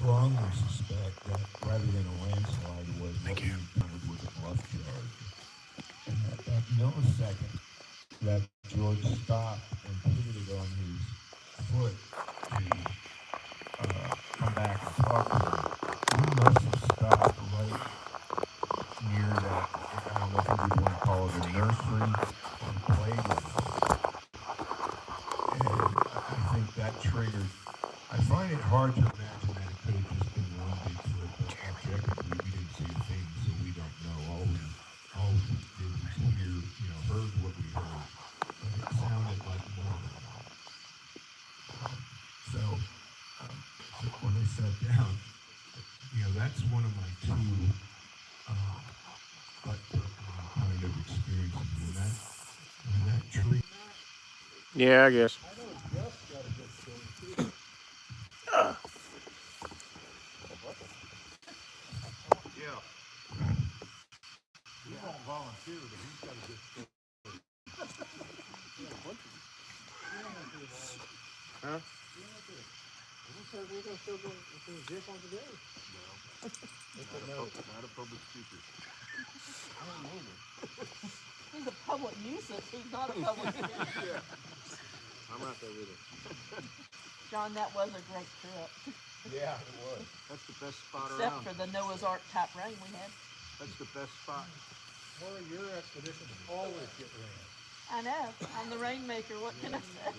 strongly suspect that rather than a landslide, what we encountered was a bluff charge. And at that millisecond that George stopped and pivoted on his foot to come back and talk to me, we must have stopped right near that, I don't know if you would want to call it a nursery or a playground. And I think that triggered, I find it hard to imagine that it could have just been one Bigfoot, but objectively we didn't see a thing, so we don't know. All we did was hear, heard what we heard, but it sounded like more than one. So, so when I sat down, that's one of my two gut kind of experiences. When that tree. Yeah, I guess. I know Gus got a good story too. Yeah. He won't volunteer, but he's got a good story. Huh? We're gonna still go Jeff on today. No, not a public speaker. He's a public nuisance. He's not a public nuisance. Yeah. I'm right there with him. John, that was a great trip. Yeah, it was. That's the best spot Except around. for the Noah's Ark type rain we had. That's the best spot. Well, your expeditions always get rain. I know. I'm the rainmaker. What can I say?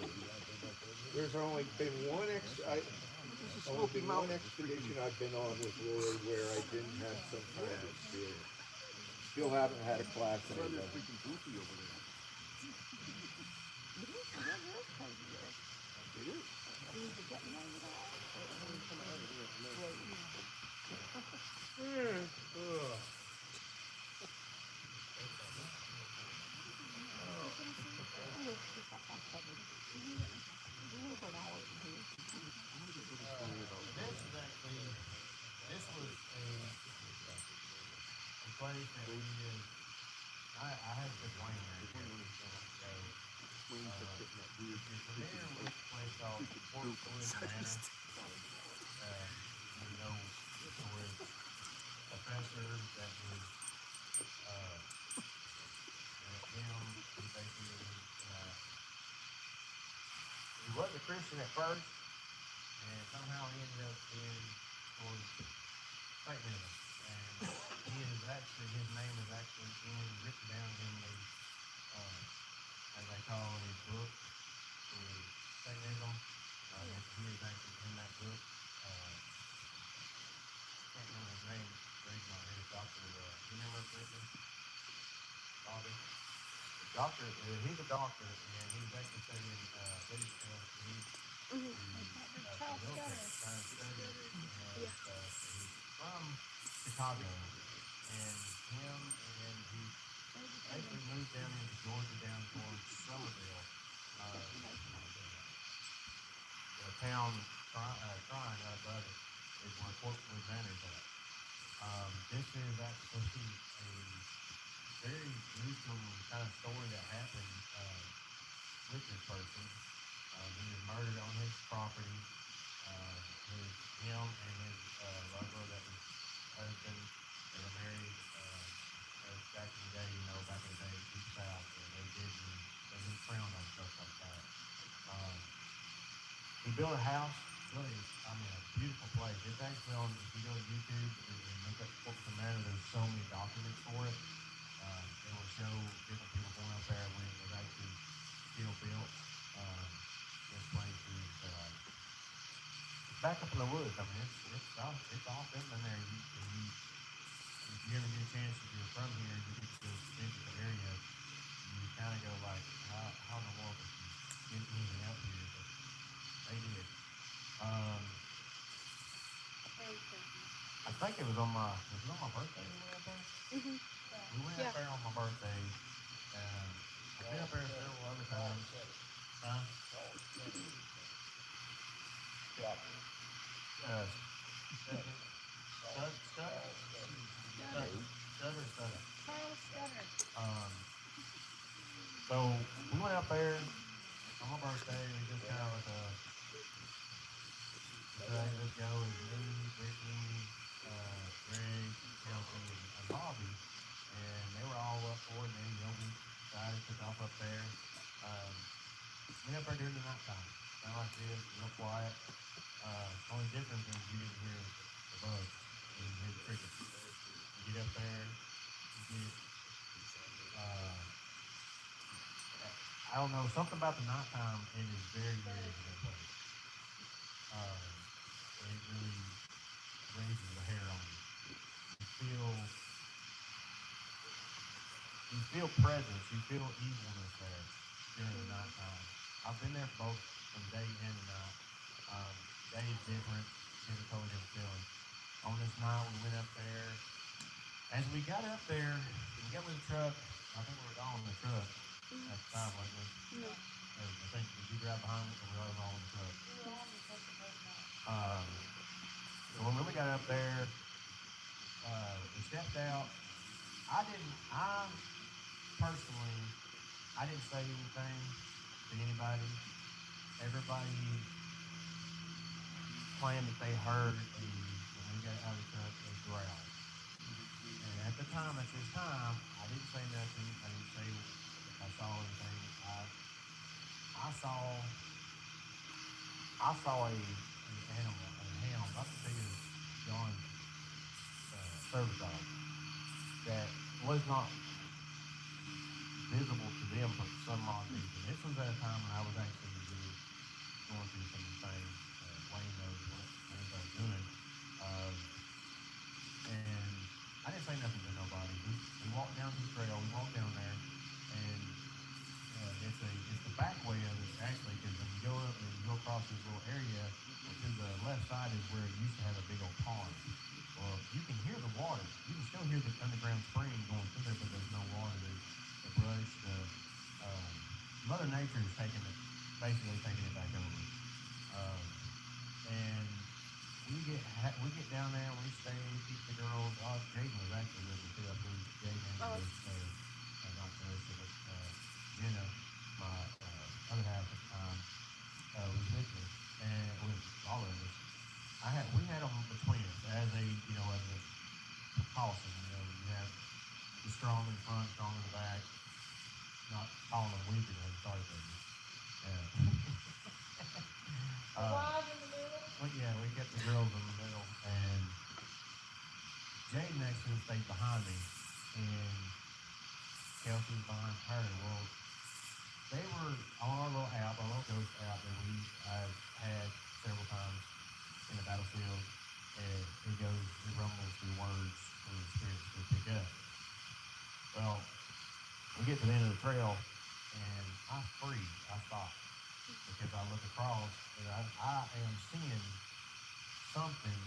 There's only been one expedition I've been on with Roy where I didn't have some kind of experience. Still haven't had a class in it. Freaking goofy over there. It is. This was a place that we did. I had to put Wayne there. So you're familiar with a place called Portwood Manor. You know, where professor that was him, he basically he wasn't a Christian at first, and somehow he ended up being towards Satanism. And his name is actually written down in the, as they call his book, for Satanism. He is actually in that book. Can't remember his name. Reading on here, Doctor. You remember Christian? Bobby. Doctor. He's a doctor, and he's actually studying British stuff. He's trying to study it, and he's from Chicago, and him and he basically moved down into Georgia, down towards Somerville. The town Trine above it is where Portwood Manor is at. This is actually a very gruesome kind of story that happened with this person. He was murdered on his property. Him and his lover that was husband, they were married back in the day, deep south, and they didn't frown on stuff like that. He built a house, really, a beautiful place. It's actually on, if you go to YouTube and look up Portwood Manor, there's so many documents for it. It will show different people going up there when it was actually still built. This place is back up in the woods. It's off in there. If you ever get a chance, if you're from here, you get to visit the area, you kind of go like, how in the world did you get anything up here? But they did. I think it was on my birthday we went up there? Mm-hmm. We went up there on my birthday. I've been up there several other times. Huh? So we went out there on my birthday. We just kind of like So hey, let's go. It's me, Brittany, Greg, Kelsey, and Bobby. And they were all up for it. And then, we decided to jump up there. Went up there during the nighttime. Kind of like this, real quiet. Only difference is you didn't hear the bugs. You didn't hear the crickets. You get up there, you get, uh, I don't know, something about the nighttime, it is very eerie in that place. It really raises the hair on you. You feel presence, you feel evilness there during the nighttime. I've been there both from day and the night. Day is different, gives a totally different feeling. On this night, we went up there. As we got up there, we got with the truck. I think we were all in the truck at the time, wasn't we? No. I think, did you grab behind us or we were all in the truck? So when we got up there, we stepped out. I personally, I didn't say anything to anybody. Everybody claimed that they heard when we got out of the truck, a growl. And at this time, I didn't say nothing. I didn't say I saw anything. I saw an animal, a hound, not as big as John's service dog, that was not visible to them for some odd reason. This was at a time when I was actually really going through some things. Wayne knows what things I was doing. And I didn't say nothing to nobody. We walked down to the trail. We walked down there, and it's the back way of it actually, because when you go up and you go across this little area, to the left side is where it used to have a big old pond. Well, you can hear the water. You can still hear the underground spring going through there, but there's no water. There's the brush. Mother Nature is basically taking it back over. And we get down there, we stay, we keep the girls. Jaden was actually with me too. I believe Jaden was not Melissa, but Jenna, my other half at the time, was with me, and with all of us. We had them between us as a precaution. You have the strong in front, strong in the back. Not calling them weak or nothing. Sorry, baby. We kept the girls in the middle, and Jaden actually stayed behind me, and Kelsey was behind her. Well, they were on our little app, our little ghost app that I've had several times in the battlefield, and it rumbles through words for the spirits to pick up. Well, we get to the end of the trail, and I stop, because I look across, and I am seeing something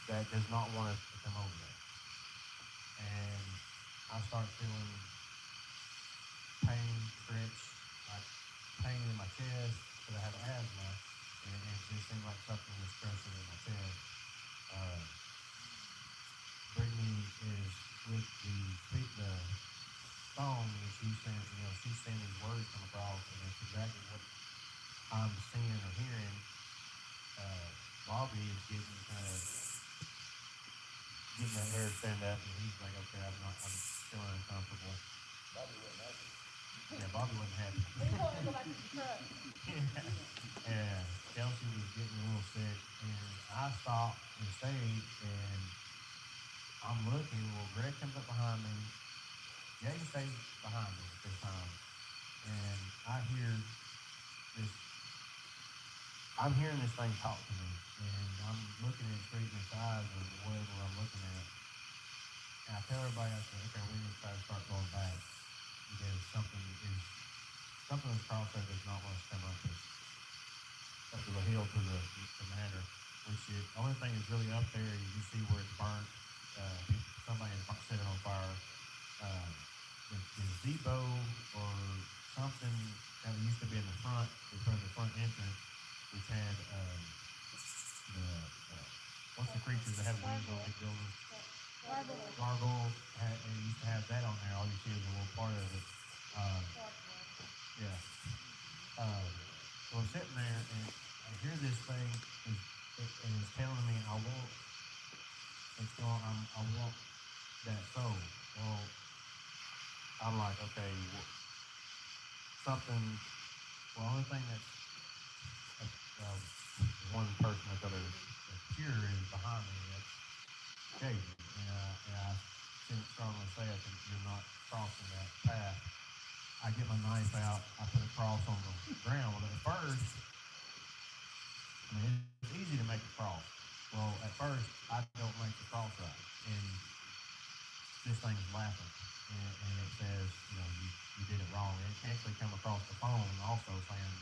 that does not want us to come over there. And I start feeling pain, stretch, like pain in my chest, because I have asthma, and it just seemed like something was pressing in my chest. Brittany is with the phone, and she's saying these words come across, and it's exactly what I'm seeing or hearing. Bobby is getting that hair stand up, and he's like, okay, I'm feeling uncomfortable. Bobby wasn't happy. Yeah, Bobby wasn't happy. We want to go back to the truck. Yeah, Kelsey was getting a little sick, and I stopped and stayed, and I'm looking. Well, Greg comes up behind me. Jay stays behind me at this time, and I'm hearing this thing talk to me, and I'm looking at it straight in its eyes or whatever I'm looking at. And I tell everybody, I say, okay, we need to try to start going back, because something that's crossed there does not want us to come up to the hill, to the manor. The only thing that's really up there is you see where it's burnt. Somebody has set it on fire. The gazebo or something that used to be in the front, in front of the front entrance, which had what's the creatures that have wings on big buildings? Gargoyles. It used to have that on there. All you see is a little part of it. Yeah. So I'm sitting there, and I hear this thing and it's telling me I want I want that soul. Well, I'm like, okay, something. Well, only thing that's one person that's other pure is behind me. That's Jason, and I strongly say that you're not crossing that path. I get my knife out. I put a cross on the ground. Well, at first, I mean, it's easy to make a cross. Well, at first, I don't make the cross right, and this thing's laughing, and it says, you did it wrong. And it actually come across the phone also saying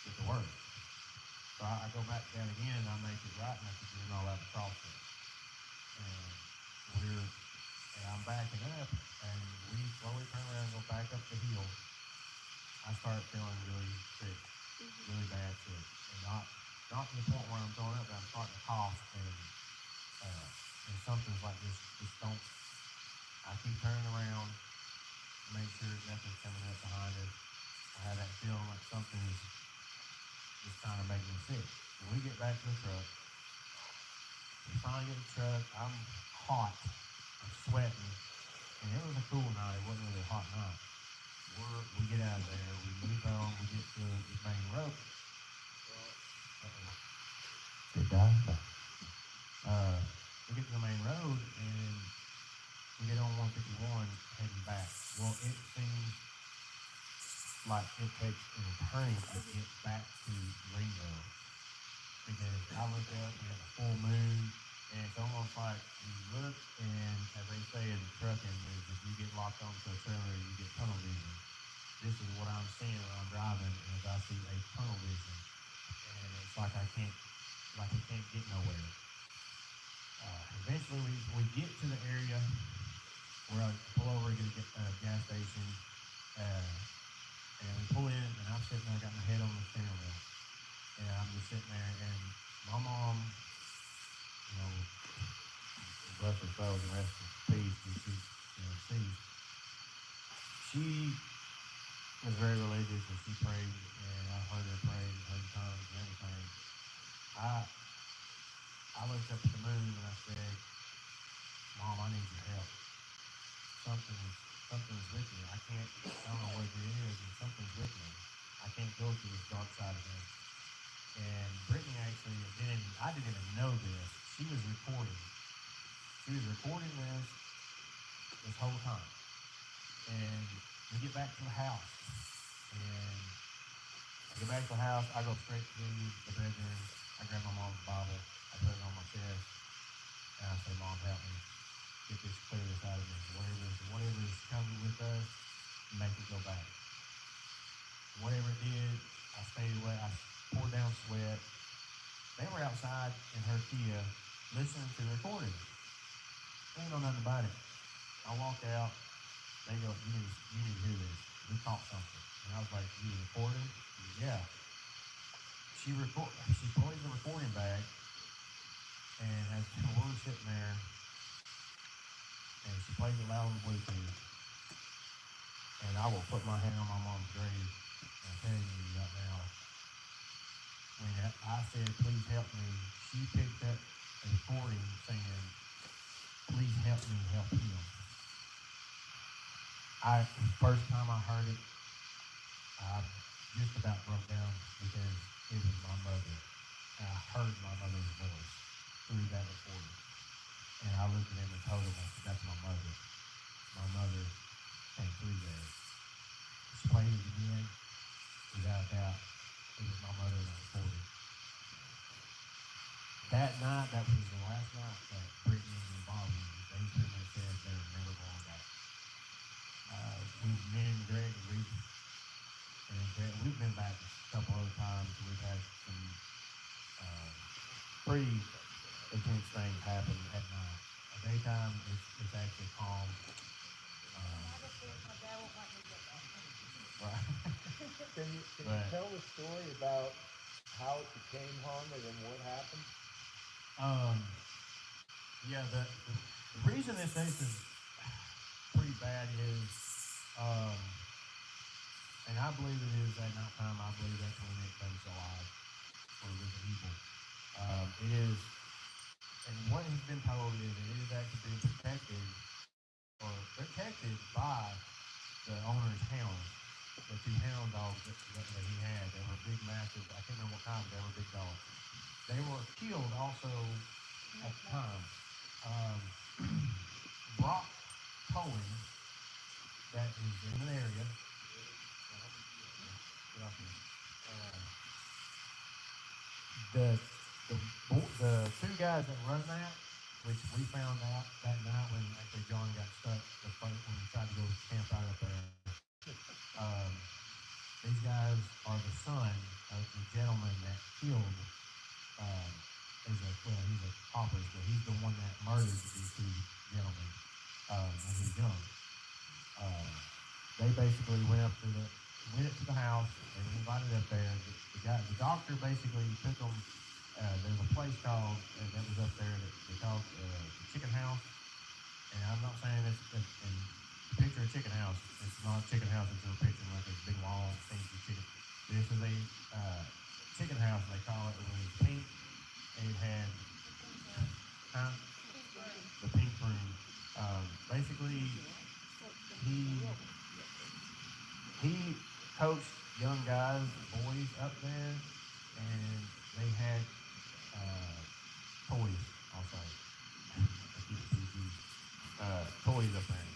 it's the word. So I go back down again, and I make it right, and I said, you're not allowed to cross it. And I'm backing up, and we slowly turn around and go back up the hill. I start feeling really sick, really bad sick, and not to the point where I'm throwing up, but I'm starting to cough, and something's like this. Just don't. I keep turning around, make sure nothing's coming up behind us. I have that feeling like something is just kind of making me sick. When we get back to the truck, we finally get the truck. I'm hot, I'm sweating, and it was a cool night. It wasn't really a hot night. We get out of there, we move on, we get to the main road. It died. We get to the main road and we get on 151 heading back. Well, it seems like it takes an eternity to get back to Greenville. Because I look up, we have a full moon, and it's almost like you look, and as they say in trucking, is if you get locked onto a trailer, you get tunnel vision. This is what I'm seeing when I'm driving, is I see a tunnel vision, and it's like we can't get nowhere. Eventually, we get to the area where I pull over to get a gas station, and we pull in, and I'm sitting there, I got my head on the steering wheel, and I'm just sitting there, and my mom, bless her soul, the rest of peace, and she was very religious, and she prayed, and I heard her pray, and heard tongues and everything. I looked up at the moon and I said, Mom, I need your help. Something's with me. I don't know what it is, and something's with me. I can't go to this dark side again. And Brittany actually I didn't even know this. She was recording. She was recording this whole time. And we get back to the house. And I get back to the house, I go straight to the bedroom, I grab my mom's Bible, I put it on my chest, and I say, Mom, help me. Get this, clear this out of me. Whatever's coming with us, make it go back. Whatever it did, I stayed away. I poured down sweat. They were outside in her Kia listening to the recording. They didn't know nothing about it. I walk out. They go, you need to hear this. We caught something. And I was like, you recording? Yeah. She plays the recording bag, and as we're sitting there, and she plays it loud on the Bluetooth, and I will put my hand on my mom's grave, and I'm telling you right now, when I said, please help me, she picked up a recording saying, please help me help him. First time I heard it, I just about broke down because it was my mother. And I heard my mother's voice through that recording. And I looked at him and told him, I said, that's my mother. My mother came through there. She played it again, without a doubt. It was my mother that recorded. That night, that was the last night that Brittany and Bobby, they pretty much said they were never going back. Me and Greg, we've been back a couple other times. We've had some pretty intense things happen at night. At daytime, it's actually calm. My dad won't let me get that. Right. Can you tell the story about how it became haunted and what happened? Yeah, the reason this is pretty bad is, and I believe it is at night time, I believe that's when it comes alive. for this evil. It is, and what has been told is it is actually being protected by the owner's hounds, the two hound dogs that he had. They were big, massive. I can't remember what kind, but they were big dogs. They were killed also at the time. Brock Cohen, that is in an area. The two guys that run that, which we found out that night when actually John got stuck the first when he tried to go camp out up there. These guys are the son of the gentleman that killed. He's a pauper, but he's the one that murdered these two gentlemen when he was young. They basically went to the house. They were invited up there. The doctor basically took them. There's a place called that was up there that they called the Chicken House. And I'm not saying this. And picture a chicken house. It's not a chicken house. It's a picture like a big long thing of chicken. This is a chicken house. They call it. It was pink. And it had the pink room. Basically, he coached young guys, boys up there, and they had toys also. Toys up there,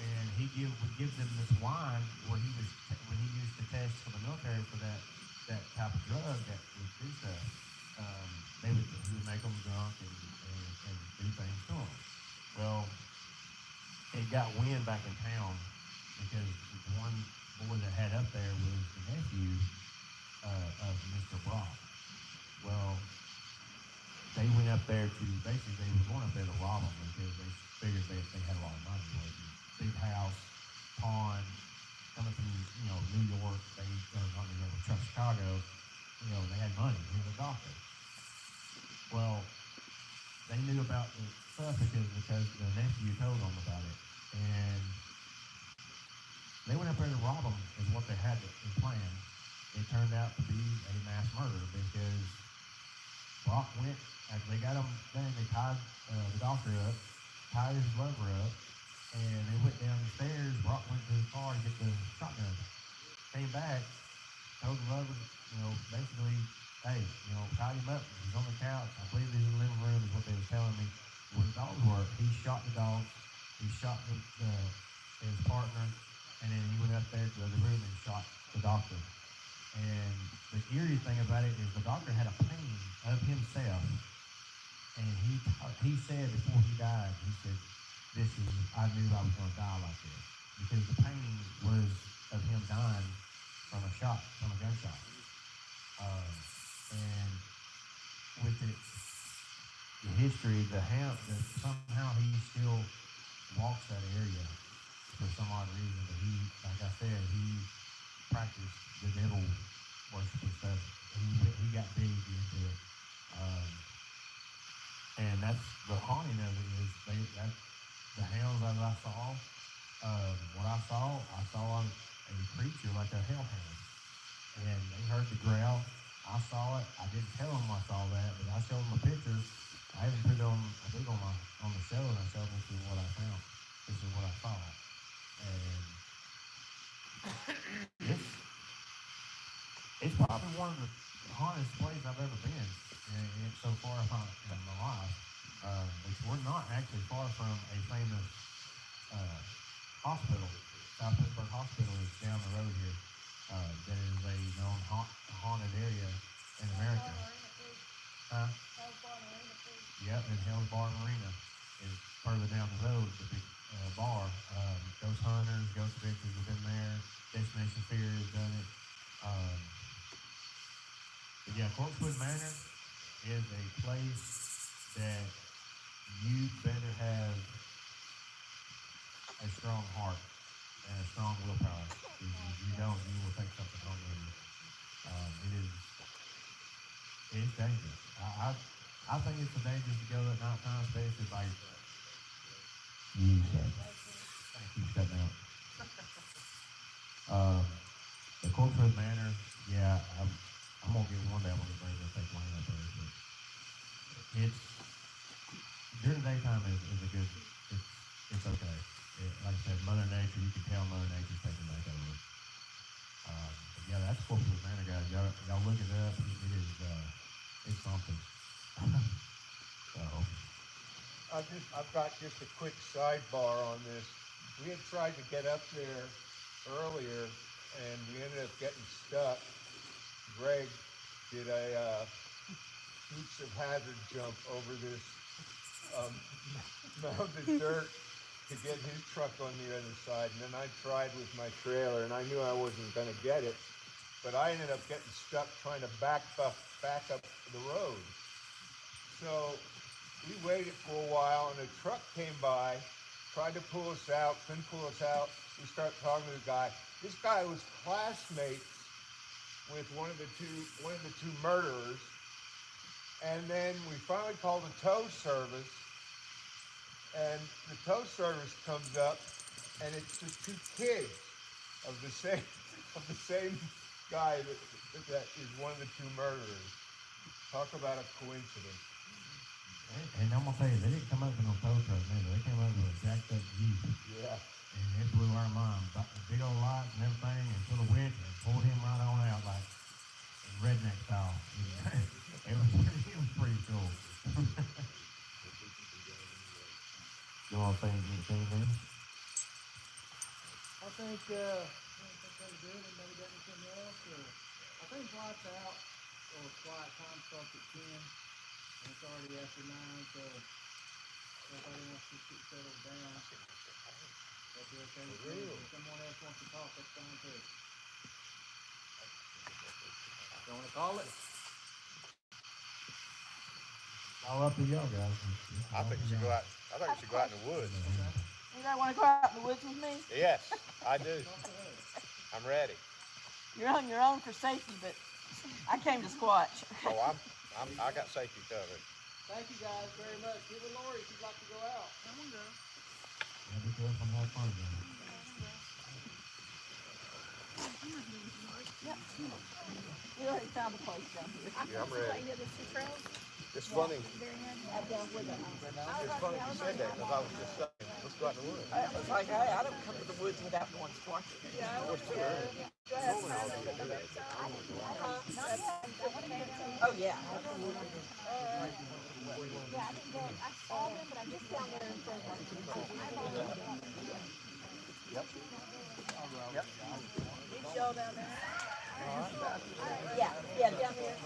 and he would give them this wine where when he used to test for the military for that type of drug that would do stuff. He would make them drunk and do things to them. Well, it got wind back in town because the one boy that had up there was the nephew of Mr. Brock. Well, they went up there to basically they were going up there to rob them because they figured they had a lot of money. Like big house, pond, coming from New York. They not New York, from Chicago. They had money. He was a doctor. Well, they knew about the stuff because the nephew told them about it, and they went up there to rob them is what they had in plan. It turned out to be a mass murder because Brock went after they got him done. They tied the doctor up, tied his lover up, and they went down the stairs. Brock went to his car to get the shotgun. Came back, told the lover, basically, hey, tied him up. He's on the couch. I believe he's in the living room is what they were telling me. Where the dogs were, he shot the dogs. He shot his partner, and then he went up there to the other room and shot the doctor. And the eerie thing about it is the doctor had a painting of himself, and he said before he died, he said, I knew I was going to die like this because the painting was of him dying from a gunshot. And with the history, somehow he still walks that area for some odd reason. But like I said, he practiced the devil worship and stuff. He got big into it. And that's the haunting of it is the hounds that I saw. What I saw a creature like a hellhound, and they heard the growl. I saw it. I didn't tell them I saw that, but I showed them a picture. I even put it on the show, and I showed them this is what I found. This is what I saw, and it's probably one of the hauntedest places I've ever been so far in my life. Which we're not actually far from a famous hospital. South Pittsburgh Hospital is down the road here. That is a known haunted area in America. Yep, and Hell's Bar Marina is further down the road. The big bar. Ghost hunters, ghost adventures have been there. Destination Fear has done it. But yeah, Corpsewood Manor is a place that you better have a strong heart and a strong willpower. If you don't, you will take something home with you. It's dangerous. I think it's dangerous to go at night time, especially by you, sir. Thank you for cutting out. The Corpsewood Manor, yeah, I'm gonna get one day. I'm gonna bring this take lane up there. But it's during the daytime is a good. It's okay. Like I said, Mother Nature. You can tell Mother Nature's taking back over. But yeah, that's Corpus Manor, guys. Y'all look it up. It is it's something. So I've got just a quick sidebar on this. We had tried to get up there earlier, and we ended up getting stuck. Greg did a Dukes of Hazzard jump over this mound of dirt to get his truck on the other side, and then I tried with my trailer, and I knew I wasn't going to get it, but I ended up getting stuck trying to back up the road. So we waited for a while, and a truck came by, tried to pull us out, couldn't pull us out. We start talking to the guy. This guy was classmates with one of the two murderers. And then we finally called the tow service, and the tow service comes up, and it's the two kids of the same guy that is one of the two murderers. Talk about a coincidence. and I'm gonna tell you, they didn't come up with no tow truck neither. They came up with a jacked up Jeep. Yeah. And it blew our mind. Big old lights and everything, and put a winch and pulled him right on out like redneck style. It was pretty cool. You want to say anything, man? I think that's good. Anybody got anything else? I think lights out or quiet time starts at 10. And it's already after 9, so everybody wants to get settled down. That'd be okay with me. If someone else wants to talk, that's fine too. You want to call it? All up to y'all guys. I think you should go out. I think you should go out in the woods. You guys want to go out in the woods with me? Yes, I do. I'm ready. You're on your own for safety, but I came to squatch. Oh, I got safety covered. Thank you guys very much. Get with Lori if you'd like to go out. I'm gonna go. Yeah, be careful and have fun, guys. Yep. We already found a place down here. Yeah, I'm ready. It's funny. It's funny you said that because I was just saying, let's go out in the woods. I was like, hey, I don't come to the woods without going squatching. Yeah, It's too early. oh yeah. Yep. Beach y'all down there? Yeah, down there.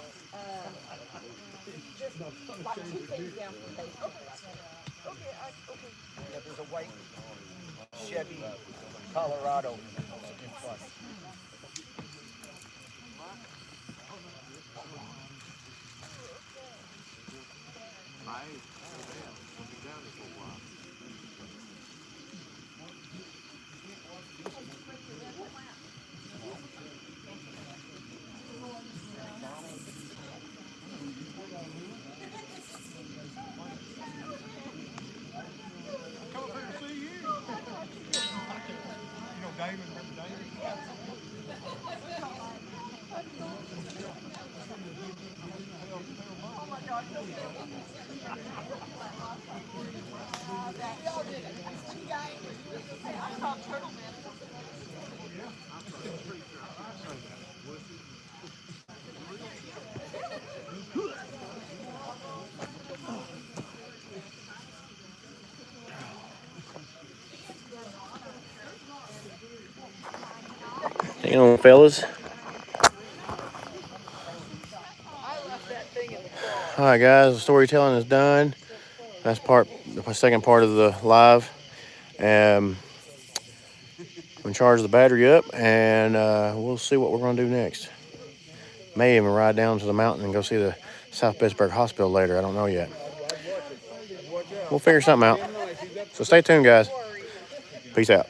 Just like 2 things down from the basement. Okay. Yeah, there's a white Chevy Colorado in front. Hang on, fellas. All right, guys, the storytelling is done. That's the second part of the live. I'm going to charge the battery up, and we'll see what we're going to do next. May even ride down to the mountain and go see the South Pittsburgh Hospital later. I don't know yet. We'll figure something out. So stay tuned, guys. Peace out.